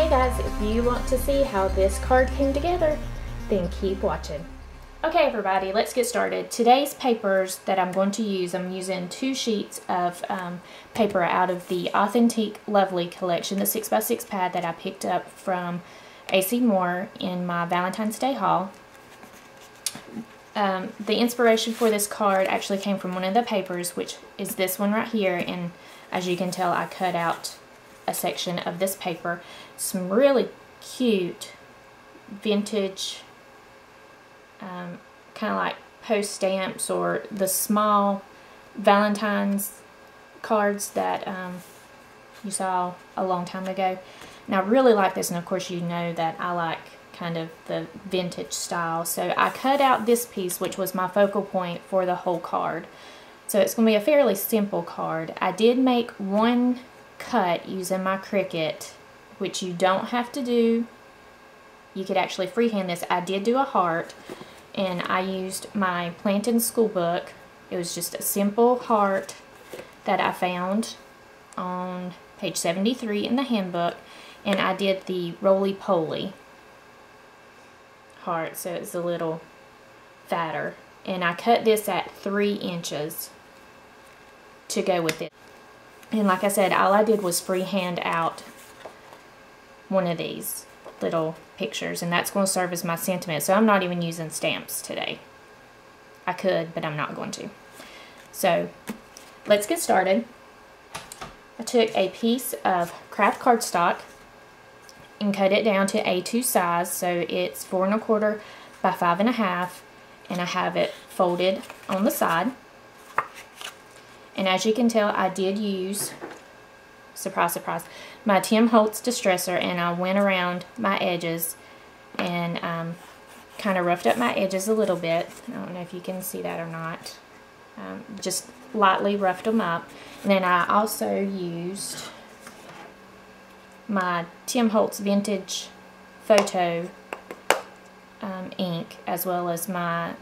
Hey guys, if you want to see how this card came together, then keep watching. Okay everybody, let's get started. Today's papers that I'm going to use, I'm using 2 sheets of paper out of the Authentique Lovely collection, the 6x6 pad that I picked up from AC Moore in my Valentine's Day haul. The inspiration for this card actually came from one of the papers, which is this one right here, and as you can tell I cut out a section of this paper. Some really cute vintage kind of like post stamps or the small Valentine's cards that you saw a long time ago. And I really like this, and of course you know that I like kind of the vintage style. So I cut out this piece, which was my focal point for the whole card. So it's going to be a fairly simple card. I did make one cut using my Cricut, which you don't have to do. You could actually freehand this. I did do a heart, and I used my Plantin school book. It was just a simple heart that I found on page 73 in the handbook, and I did the roly-poly heart, so it's a little fatter, and I cut this at 3 inches to go with it. And like I said, all I did was freehand out one of these little pictures, and that's going to serve as my sentiment. So I'm not even using stamps today. I could, but I'm not going to. So let's get started. I took a piece of craft cardstock and cut it down to A2 size, so it's 4 1/4 by 5 1/2, and I have it folded on the side. And as you can tell, I did use, surprise, surprise, my Tim Holtz Distresser, and I went around my edges and kind of roughed up my edges a little bit. I don't know if you can see that or not. Just lightly roughed them up. And then I also used my Tim Holtz Vintage Photo ink, as well as my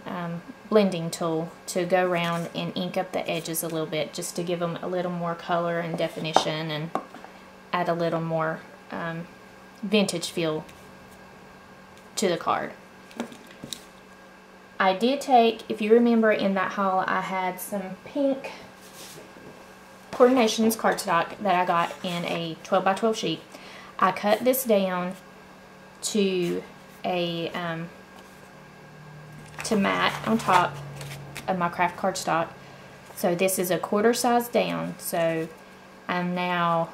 blending tool, to go around and ink up the edges a little bit, just to give them a little more color and definition and add a little more vintage feel to the card. I did take, if you remember in that haul, I had some pink Coordinations cardstock that I got in a 12 by 12 sheet. I cut this down to a to mat on top of my craft cardstock. So this is a 1/4 size down, so I'm now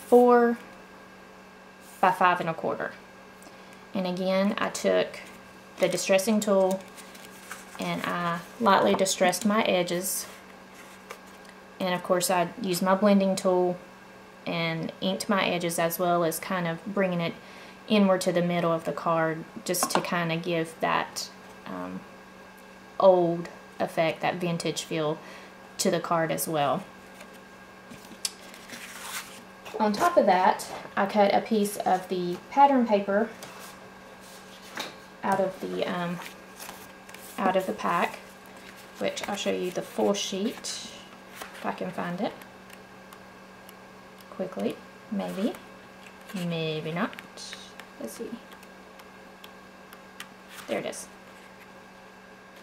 4 by 5 1/4. And again, I took the distressing tool and I lightly distressed my edges, and of course I used my blending tool and inked my edges, as well as kind of bringing it inward to the middle of the card, just to kind of give that old effect, that vintage feel to the card as well. On top of that, I cut a piece of the pattern paper out of the pack, which I'll show you the full sheet if I can find it quickly. Maybe not. Let's see. There it is.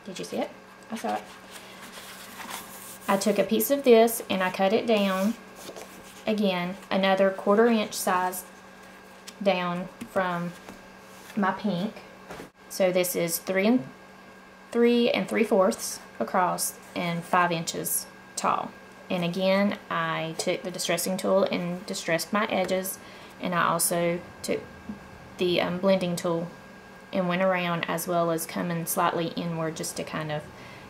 Did you see it? I saw it. I took a piece of this and I cut it down. Again, another 1/4 inch size down from my pink. So this is 3 3/4 across and 5 inches tall. And again, I took the distressing tool and distressed my edges, and I also took the blending tool and went around, as well as coming slightly inward, just to kind of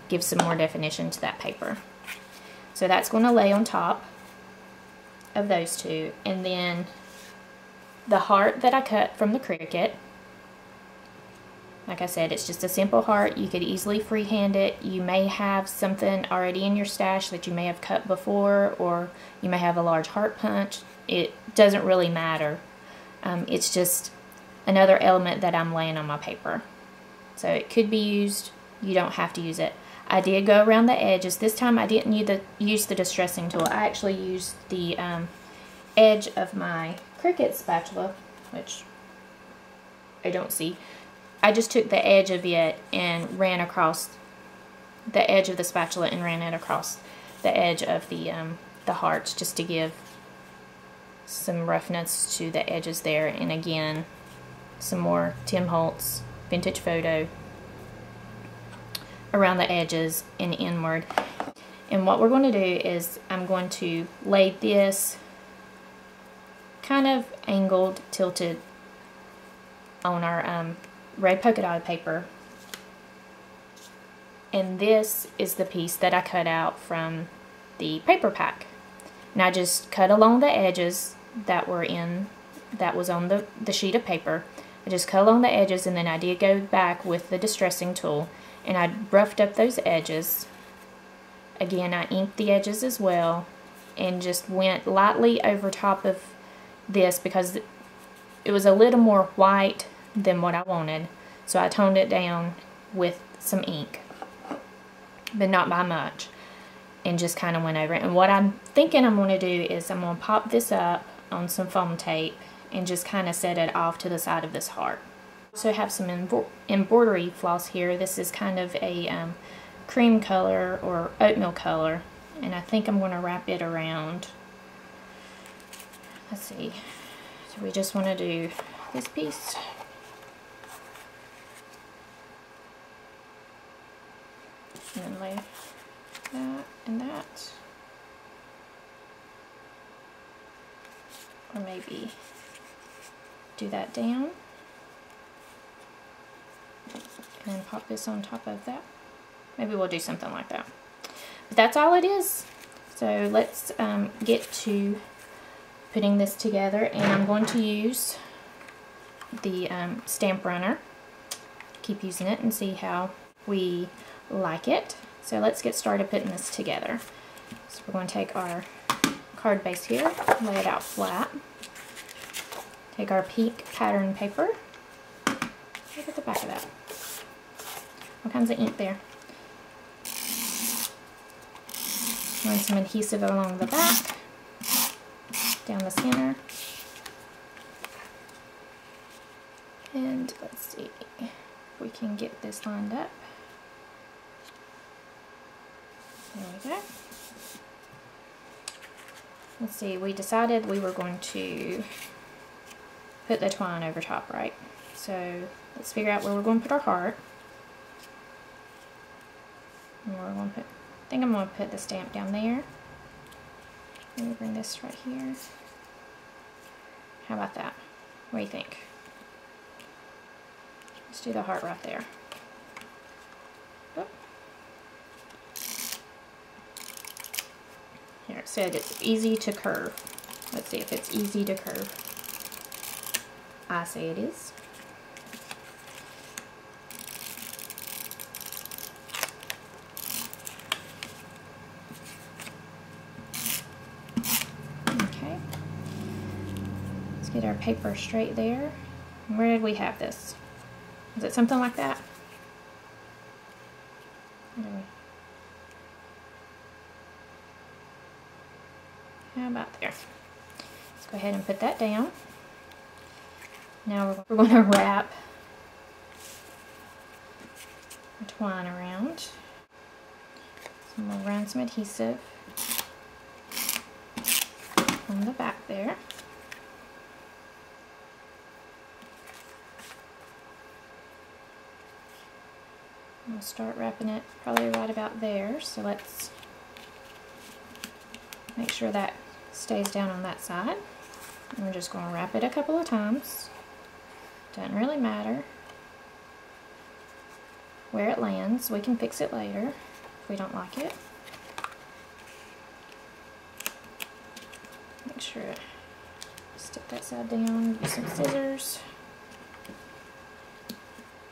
give some more definition to that paper. So that's going to lay on top of those two. And then the heart that I cut from the Cricut, like I said, it's just a simple heart. You could easily freehand it. You may have something already in your stash that you may have cut before, or you may have a large heart punch. It doesn't really matter. It's just another element that I'm laying on my paper. So it could be used. You don't have to use it. I did go around the edges. This time I didn't use the distressing tool. I actually used the edge of my Cricut spatula which I don't see. I just took the edge of it and ran across the edge of the spatula and ran it across the edge of the hearts, just to give some roughness to the edges there. And again, some more Tim Holtz Vintage Photo around the edges and inward. And what we're going to do is I'm going to lay this kind of angled, tilted on our red polka dot paper. And this is the piece that I cut out from the paper pack. And I just cut along the edges that was on the sheet of paper. I just cut along the edges, and then I did go back with the distressing tool and I roughed up those edges. Again, I inked the edges as well and just went lightly over top of this because it was a little more white than what I wanted. So I toned it down with some ink, but not by much, and just kind of went over it. And what I'm thinking I'm going to do is I'm going to pop this up on some foam tape and just kind of set it off to the side of this heart. So I have some embroidery floss here. This is kind of a cream color or oatmeal color, and I think I'm going to wrap it around. Let's see. So we just want to do this piece. And then lay that and that. Or maybe do that down. And then pop this on top of that. Maybe we'll do something like that. But that's all it is. So let's get to putting this together. And I'm going to use the stamp runner. Keep using it and see how we like it. So let's get started putting this together. So we're going to take our card base here, lay it out flat. Take our pink pattern paper. Look at the back of that. All kinds of ink there. Run some adhesive along the back, down the center. And let's see if we can get this lined up. There we go. Let's see, we decided we were going to put the twine over top, right? So let's figure out where we're going to put our heart. And we're going to put, I think I'm going to put the stamp down there. Let me bring this right here. How about that? What do you think? Let's do the heart right there. Oh. Here it said it's easy to curve. Let's see if it's easy to curve. I say it is. Okay. Let's get our paper straight there. Where did we have this? Is it something like that? How about there? Let's go ahead and put that down. Now we're going to wrap our twine around. So we'll run some adhesive on the back there. We'll start wrapping it probably right about there. So let's make sure that stays down on that side. And we're just going to wrap it a couple of times. Doesn't really matter where it lands. We can fix it later if we don't like it. Make sure to stick that side down. Use some scissors.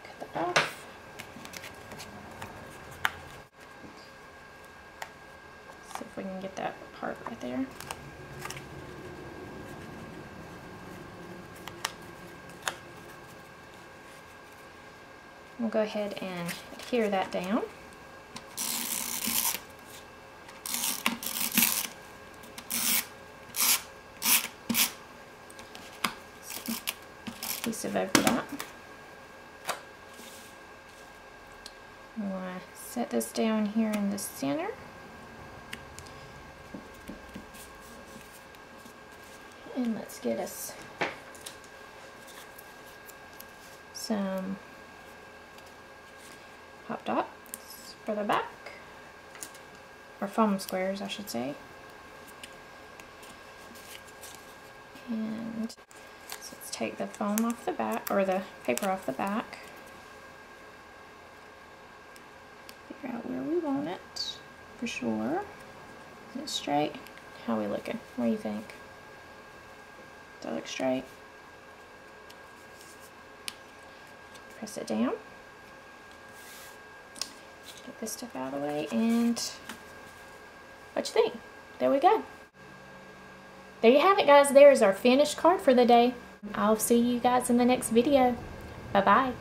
Cut that off. See if we can get that part right there. We'll go ahead and adhere that down. adhesive over that. I'm going to set this down here in the center. And let's get us some pop dots for the back, or foam squares I should say. And so let's take the foam off the back, or the paper off the back. Figure out where we want it for sure. Is it straight? How are we looking? What do you think? Does that look straight? Press it down. Get this stuff out of the way, and what you think? There we go. There you have it, guys. There is our finished card for the day. I'll see you guys in the next video. Bye-bye.